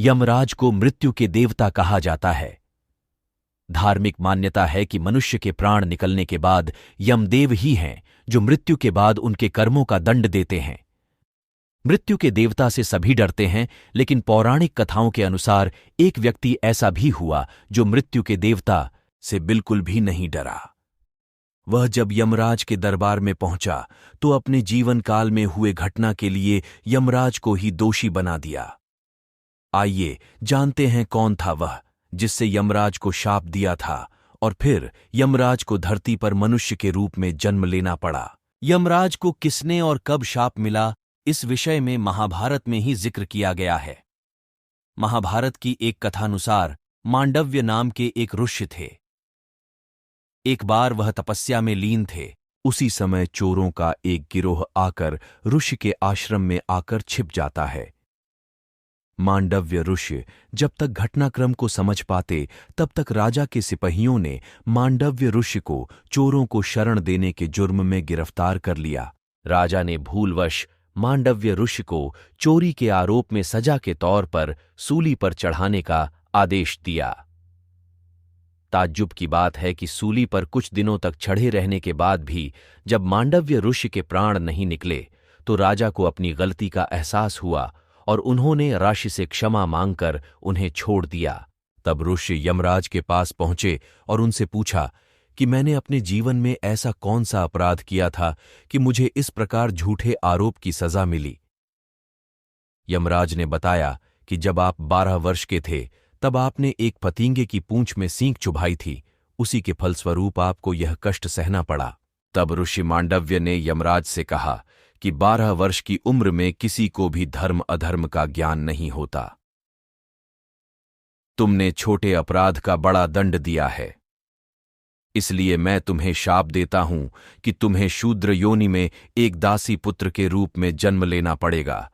यमराज को मृत्यु के देवता कहा जाता है। धार्मिक मान्यता है कि मनुष्य के प्राण निकलने के बाद यमदेव ही हैं जो मृत्यु के बाद उनके कर्मों का दंड देते हैं। मृत्यु के देवता से सभी डरते हैं, लेकिन पौराणिक कथाओं के अनुसार एक व्यक्ति ऐसा भी हुआ जो मृत्यु के देवता से बिल्कुल भी नहीं डरा। वह जब यमराज के दरबार में पहुंचा तो अपने जीवन काल में हुए घटना के लिए यमराज को ही दोषी बना दिया। आइए जानते हैं कौन था वह जिससे यमराज को शाप दिया था और फिर यमराज को धरती पर मनुष्य के रूप में जन्म लेना पड़ा। यमराज को किसने और कब शाप मिला, इस विषय में महाभारत में ही जिक्र किया गया है। महाभारत की एक कथानुसार मांडव्य नाम के एक ऋषि थे। एक बार वह तपस्या में लीन थे। उसी समय चोरों का एक गिरोह आकर ऋषि के आश्रम में आकर छिप जाता है। मांडव्य ऋषि जब तक घटनाक्रम को समझ पाते तब तक राजा के सिपाहियों ने मांडव्य ऋषि को चोरों को शरण देने के जुर्म में गिरफ्तार कर लिया। राजा ने भूलवश मांडव्य ऋषि को चोरी के आरोप में सजा के तौर पर सूली पर चढ़ाने का आदेश दिया। ताज्जुब की बात है कि सूली पर कुछ दिनों तक चढ़े रहने के बाद भी जब मांडव्य ऋषि के प्राण नहीं निकले तो राजा को अपनी गलती का एहसास हुआ और उन्होंने ऋषि से क्षमा मांगकर उन्हें छोड़ दिया। तब ऋषि यमराज के पास पहुंचे और उनसे पूछा कि मैंने अपने जीवन में ऐसा कौन सा अपराध किया था कि मुझे इस प्रकार झूठे आरोप की सजा मिली। यमराज ने बताया कि जब आप 12 वर्ष के थे तब आपने एक पतींगे की पूंछ में सींग चुभाई थी, उसी के फलस्वरूप आपको यह कष्ट सहना पड़ा। तब ऋषि मांडव्य ने यमराज से कहा कि 12 वर्ष की उम्र में किसी को भी धर्म अधर्म का ज्ञान नहीं होता। तुमने छोटे अपराध का बड़ा दंड दिया है, इसलिए मैं तुम्हें शाप देता हूं कि तुम्हें शूद्र योनि में एक दासी पुत्र के रूप में जन्म लेना पड़ेगा।